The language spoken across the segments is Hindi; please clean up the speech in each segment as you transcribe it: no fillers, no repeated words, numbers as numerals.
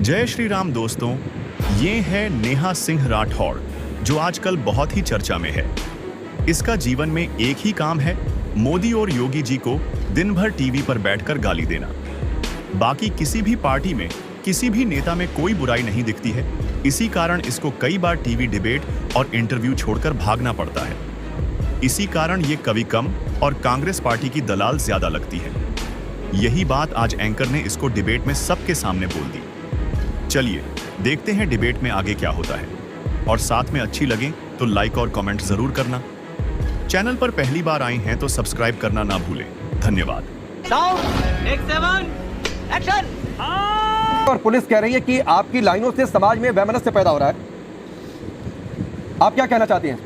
जय श्री राम दोस्तों, ये है नेहा सिंह राठौड़ जो आजकल बहुत ही चर्चा में है। इसका जीवन में एक ही काम है, मोदी और योगी जी को दिन भर टीवी पर बैठकर गाली देना। बाकी किसी भी पार्टी में किसी भी नेता में कोई बुराई नहीं दिखती है। इसी कारण इसको कई बार टीवी डिबेट और इंटरव्यू छोड़कर भागना पड़ता है। इसी कारण ये कवि कम और कांग्रेस पार्टी की दलाल ज्यादा लगती है। यही बात आज एंकर ने इसको डिबेट में सबके सामने बोल दी। चलिए देखते हैं डिबेट में आगे क्या होता है, और साथ में अच्छी लगे तो लाइक और कमेंट जरूर करना। चैनल पर पहली बार आए हैं तो सब्सक्राइब करना ना भूलें। धन्यवाद। और पुलिस कह रही है कि आपकी लाइनों से समाज में वैमनस्य पैदा हो रहा है, आप क्या कहना चाहती हैं?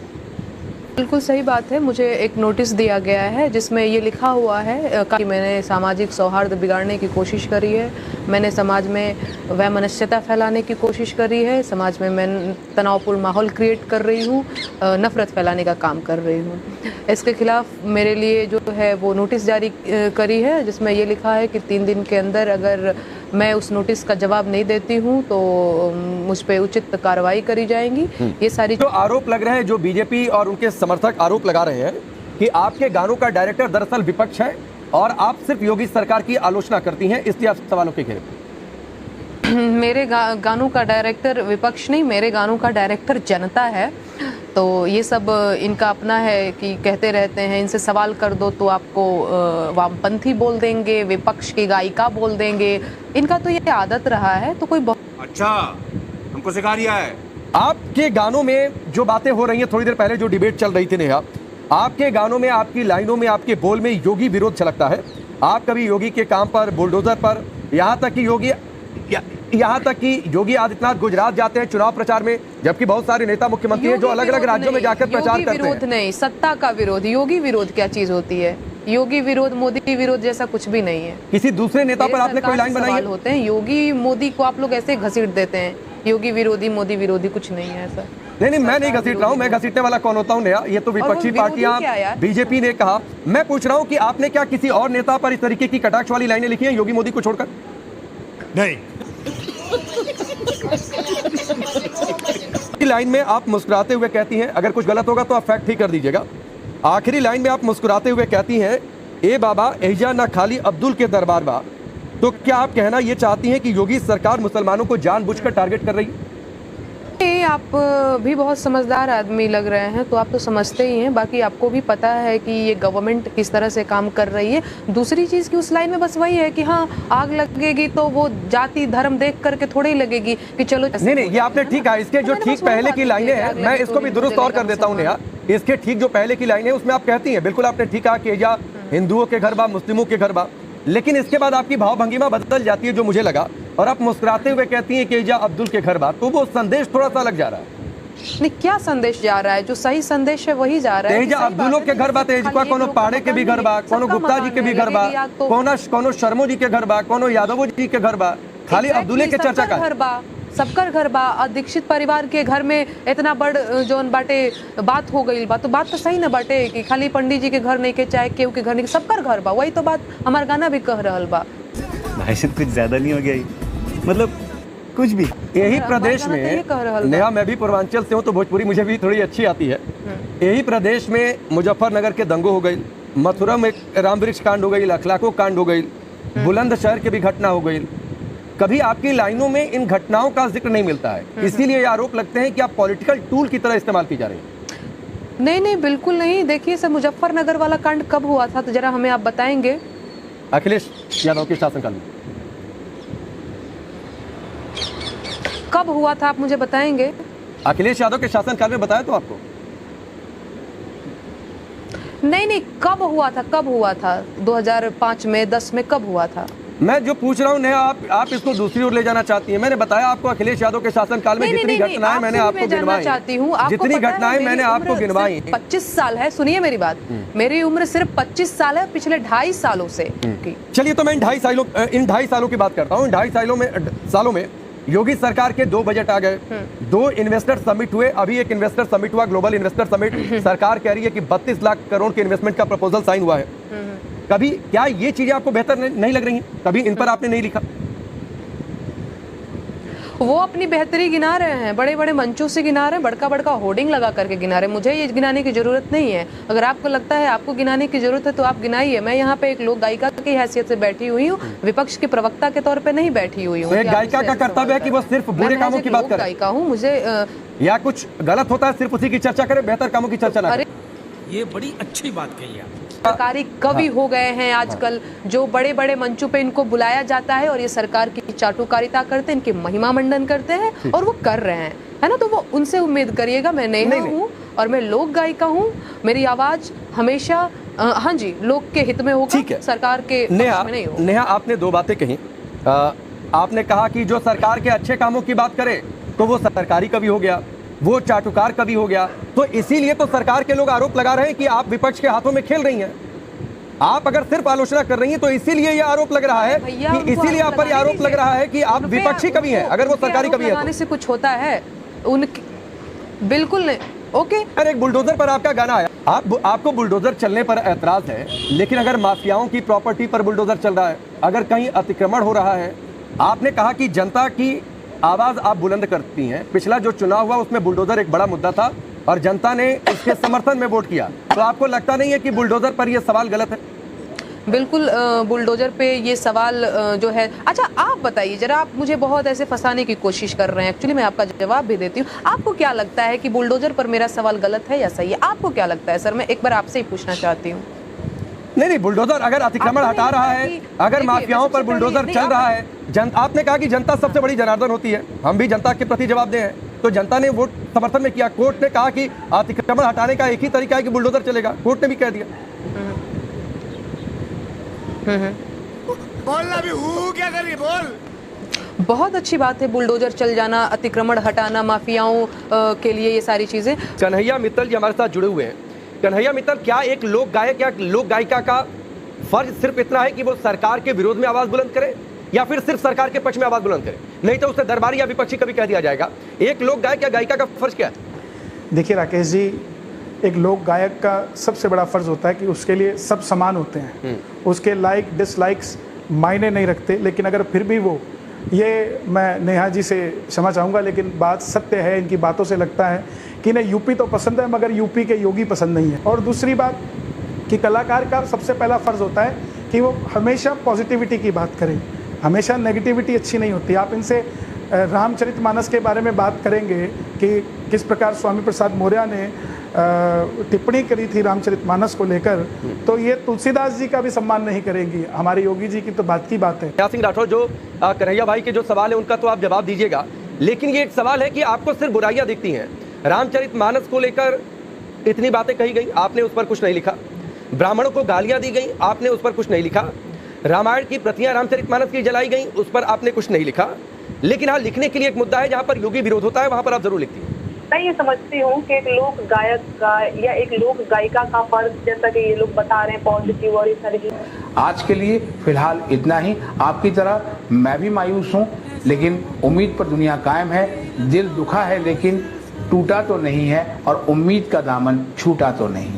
बिल्कुल सही बात है। मुझे एक नोटिस दिया गया है जिसमें ये लिखा हुआ है कि मैंने सामाजिक सौहार्द बिगाड़ने की कोशिश करी है, मैंने समाज में वैमनस्यता फैलाने की कोशिश करी है, समाज में मैं तनावपूर्ण माहौल क्रिएट कर रही हूँ, नफरत फैलाने का काम कर रही हूँ। इसके खिलाफ मेरे लिए जो है वो नोटिस जारी करी है जिसमें ये लिखा है कि 3 दिन के अंदर अगर मैं उस नोटिस का जवाब नहीं देती हूँ तो मुझ पे उचित कार्रवाई करी जाएंगी। ये सारी जो आरोप लग रहे हैं, जो बीजेपी और उनके समर्थक आरोप लगा रहे हैं कि आपके गानों का डायरेक्टर दरअसल विपक्ष है और आप सिर्फ योगी सरकार की आलोचना करती हैं, इसलिए आप सवालों के घेरे। मेरे गानों का डायरेक्टर विपक्ष नहीं, मेरे गानों का डायरेक्टर जनता है। तो ये सब इनका अपना है कि कहते रहते हैं इनसे सवाल कर दो तो आपको वामपंथी बोल देंगे, विपक्ष की गायिका बोल देंगे। इनका तो ये आदत रहा है। तो कोई अच्छा हमको सिखा दिया है। आपके गानों में जो बातें हो रही हैं, थोड़ी देर पहले जो डिबेट चल रही थी नेहा, आपके गानों में, आपकी लाइनों में, आपके बोल में योगी विरोध छलकता है। आप कभी योगी के काम पर, बुलडोजर पर, यहाँ तक कि योगी आदित्यनाथ गुजरात जाते हैं चुनाव प्रचार में, जबकि बहुत सारे नेता मुख्यमंत्री हैं जो अलग अलग राज्यों में जाकर प्रचार करते हैं। विरोध नहीं, सत्ता का विरोध। योगी विरोध क्या चीज होती है? योगी विरोध, मोदी विरोध जैसा कुछ भी नहीं है। किसी दूसरे नेता पर आपने कोई लाइन बनाई है? होते हैं योगी मोदी को आप लोग ऐसे घसीट देते हैं। योगी विरोधी, मोदी विरोधी कुछ नहीं है ऐसा। नहीं, मैं नहीं घसीट रहा हूँ। मैं घसीटने वाला कौन होता हूँ नेहा? ये तो विपक्षी पार्टियां, बीजेपी ने कहा। मैं पूछ रहा हूँ कि आपने क्या किसी और नेता पर इस तरीके की कटाक्ष वाली लाइनें लिखी हैं योगी मोदी को छोड़कर? नहीं। लाइन में आप मुस्कुराते हुए कहती हैं, अगर कुछ गलत होगा तो आप फैक्ट ठीक कर दीजिएगा। आखिरी लाइन में आप मुस्कुराते हुए कहती हैं, ए बाबा एजा ना खाली अब्दुल के दरबार बा। तो क्या आप कहना ये चाहती हैं कि योगी सरकार मुसलमानों को जानबूझकर टारगेट कर रही है? आप भी बहुत समझदार आदमी लग रहे हैं, तो आप तो समझते ही हैं। बाकी आपको भी पता है कि ये गवर्नमेंट किस तरह से काम कर रही है। दूसरी चीज़ की उस लाइन में बस वही है कि हाँ, आग लगेगी तो वो जाति धर्म देख करके थोड़ी ही लगेगी कि चलो। नहीं, ये आपने ठीक कहा। इसके जो ठीक पहले की लाइनें हैं, मैं इसको भी दुरुस्त और कर देता हूँ नेहा। इसके ठीक जो पहले की लाइनें उसमें आप कहती हैं, बिल्कुल आपने ठीक कहा कि एजा हिंदुओं के घर बा, मुस्लिमों के घर बा। लेकिन इसके बाद आपकी भावभंगिमा बदल जाती है जो मुझे लगा, और आप मुस्कुराते हुए कहती हैं कि एजा अब्दुल के घर बा। तो वो संदेश थोड़ा सा अलग जा रहा है। नहीं, क्या संदेश जा रहा है? जो सही संदेश है वही जा रहा है। एजा अब्दुलों के घर बा, तेजपा कोनो पाड़े के भी घर बा, कोनो गुप्ता जी के भी घर बा, कोनो शर्मो जी के घर बा, कोनो यादवो जी के घर बा। खाली अब्दुल्ले के चर्चा का सबकर घर बा। दीक्षित परिवार के घर में इतना बड़ जोन बाटे बात हो गई बा, तो बात तो सही ना बाटे कि खाली पंडित जी के घर नहीं के, चाहे केहू के घर नहीं, सबकर घर बा। वही तो बात हमार गाना भी कह रहल बा। भाई कुछ ज्यादा नहीं हो गया, मतलब कुछ भी। यही प्रदेश में नेहा, मैं भी पूर्वांचल से हूँ तो भोजपुरी मुझे भी थोड़ी अच्छी आती है। यही प्रदेश में मुजफ्फरनगर के दंगों हो गई, मथुरा में राम वृक्ष कांड हो गई, अखलाको कांड हो गई, बुलंदशहर की भी घटना हो गई। कभी आपकी लाइनों में इन घटनाओं का जिक्र नहीं मिलता है, इसीलिए आरोप लगते हैं कि आप पॉलिटिकल टूल की तरह इस्तेमाल की जा रही है। नहीं, बिल्कुल नहीं। देखिए सर, मुजफ्फरनगर वाला कांड कब हुआ था तो जरा हमें आप बताएंगे? अखिलेश यादव के शासनकाल में। कब हुआ था आप मुझे बताएंगे? अखिलेश यादव के शासनकाल में बताया तो आपको। नहीं, कब हुआ था? कब हुआ था? 2005 में, 10 में कब हुआ था? मैं जो पूछ रहा हूँ नेहा, आप इसको दूसरी ओर ले जाना चाहती हैं। मैंने बताया आपको अखिलेश यादव के शासनकाल में जितनी घटनाएं मैंने आपको गिनवाई, जितनी घटनाएं मैंने आपको गिनवाई। 25 साल है। सुनिए मेरी बात, मेरी उम्र सिर्फ 25 साल है पिछले 2.5 सालों से। चलिए तो मैं इन 2.5 सालों की बात करता हूँ। इन 2.5 सालों में योगी सरकार के 2 बजट आ गए, 2 इन्वेस्टर समिट हुए। अभी एक इन्वेस्टर समिट हुआ, ग्लोबल इन्वेस्टर समिट। सरकार कह रही है कि 32 लाख करोड़ के इन्वेस्टमेंट का प्रपोजल साइन हुआ है। कभी क्या ये चीजें आपको बेहतर नहीं लग रही हैं? कभी इन पर आपने नहीं लिखा? वो अपनी बेहतरी गिना रहे हैं, बड़े बड़े मंचों से गिना रहे हैं, बड़का बड़का होर्डिंग लगा करके गिना रहे हैं। मुझे ये गिनाने की जरूरत नहीं है। अगर आपको लगता है आपको गिनाने की जरूरत है तो आप गिनाइए। मैं यहाँ पे एक लोक गायिका की हैसियत से बैठी हुई हूँ, विपक्ष के प्रवक्ता के तौर पे नहीं बैठी हुई हूँ। एक गायिका का कर्तव्य है कि वो सिर्फ बुरे कामों की बात करे। गायिका हूँ, मुझे या कुछ गलत होता है सिर्फ उसी की चर्चा करे, बेहतर कामों की चर्चा ना करे। ये बड़ी अच्छी बात कही आप। सरकारी कवि हो गए हैं आजकल, जो बड़े बड़े मंचों पे इनको बुलाया जाता है और ये सरकार की चाटुकारिता करते हैं, इनकी महिमा मंडन करते हैं और वो कर रहे हैं, है ना। तो वो उनसे उम्मीद करिएगा। मैं नेहा हूँ और मैं लोक गायिका हूँ। मेरी आवाज हमेशा हाँ जी लोक के हित में होगा, सरकार के पक्ष में नहीं होगा। नेहा, आपने दो बातें कही। आपने कहा कि जो सरकार के अच्छे कामों की बात करे तो वो सरकारी कवि हो गया, वो चाटुकार कवि हो गया। तो इसीलिए तो सरकार के लोग आरोप लगा रहे हैं कि आप विपक्ष के हाथों में खेल रही हैं। आप अगर सिर्फ आलोचना कर रही हैं तो इसीलिए ये आरोप लग रहा है कि इसीलिए आप पर आरोप लग रहा है कि आप विपक्षी कवि हैं। अगर वो सरकारी कवि है तो से कुछ होता है उनकी, बिल्कुल नहीं। ओके, अरे एक बुलडोजर पर आपका गाना आया, आपको बुलडोजर चलने पर ऐतराज है, लेकिन अगर माफियाओं की प्रॉपर्टी पर बुलडोजर चल रहा है, अगर कहीं अतिक्रमण हो रहा है, आपने कहा कि जनता की आवाज आप बुलंद करती हैं। पिछला जो चुनाव हुआ उसमें बुलडोजर एक बड़ा मुद्दा था और जनता ने इसके समर्थन में वोट किया। तो आपको लगता नहीं है कि बुलडोजर पर यह सवाल गलत है? बिल्कुल, बुलडोजर पे ये सवाल जो है। अच्छा आप बताइए जरा, आप मुझे बहुत ऐसे फंसाने की कोशिश कर रहे हैं। एक्चुअली मैं आपका जवाब भी देती हूँ। आपको क्या लगता है कि बुलडोजर पर मेरा सवाल गलत है या सही है? आपको क्या लगता है सर? मैं एक बार आपसे ही पूछना चाहती हूँ। नहीं, बुलडोजर अगर अतिक्रमण हटा रहा है, अगर माफियाओं पर बुलडोजर चल रहा है, आपने कहा कि जनता सबसे बड़ी जनार्दन होती है, हम भी जनता के प्रति जवाबदेह हैं। तो जनता ने वोट समर्थन में किया। कोर्ट ने कहा कि अतिक्रमण हटाने का एक ही तरीका है कि बुलडोजर चलेगा, कोर्ट ने भी कह दिया। बोलना भी क्या करिए बोल। बहुत अच्छी बात है बुलडोजर चल जाना, अतिक्रमण हटाना, माफियाओं के लिए ये सारी चीजें। कन्हैया मित्तल जी हमारे साथ जुड़े हुए हैं। कन्हैया मित्तल, क्या एक लोक गायक या लोक गायिका का फर्ज सिर्फ इतना है कि वो सरकार के विरोध में आवाज बुलंद करे या फिर सिर्फ सरकार के पक्ष में आवाज बुलंद करे? नहीं तो उसे दरबारी या विपक्षी कभी कह दिया जाएगा। एक लोक गायक या गायिका का फर्ज क्या है? देखिए राकेश जी, एक लोक गायक का सबसे बड़ा फर्ज होता है कि उसके लिए सब समान होते हैं। उसके लाइक डिसलाइक्स मायने नहीं रखते। लेकिन अगर फिर भी वो, ये मैं नेहा जी से क्षमा चाहूँगा लेकिन बात सत्य है, इनकी बातों से लगता है कि इन्हें यूपी तो पसंद है मगर यूपी के योगी पसंद नहीं है। और दूसरी बात कि कलाकार का सबसे पहला फ़र्ज़ होता है कि वो हमेशा पॉजिटिविटी की बात करें, हमेशा नेगेटिविटी अच्छी नहीं होती। आप इनसे रामचरितमानस के बारे में बात करेंगे कि किस प्रकार स्वामी प्रसाद मौर्य ने टिप्पणी करी थी रामचरितमानस को लेकर, तो ये तुलसीदास जी का भी सम्मान नहीं करेंगी। हमारे योगी जी की तो बात की बात है। कन्हैया सिंह राठौर, जो कन्हैया भाई के जो सवाल है उनका तो आप जवाब दीजिएगा, लेकिन ये एक सवाल है कि आपको सिर्फ बुराइयां दिखती हैं। रामचरितमानस को लेकर इतनी बातें कही गई, आपने उस पर कुछ नहीं लिखा। ब्राह्मणों को गालियां दी गई, आपने उस पर कुछ नहीं लिखा। रामायण की प्रतियां रामचरितमानस की जलाई गई, उस पर आपने कुछ नहीं लिखा। लेकिन हाँ, लिखने के लिए एक मुद्दा है जहां पर योगी विरोध होता है, वहां पर आप जरूर लिखती हैं। मैं ये समझती हूँ कि एक लोक गायक का या एक लोक गायिका का फर्ज, जैसा कि ये लोग बता रहे हैं पॉजिटिव और इस तरह की। आज के लिए फिलहाल इतना ही। आपकी तरह मैं भी मायूस हूँ, लेकिन उम्मीद पर दुनिया कायम है। दिल दुखा है लेकिन टूटा तो नहीं है और उम्मीद का दामन छूटा तो नहीं।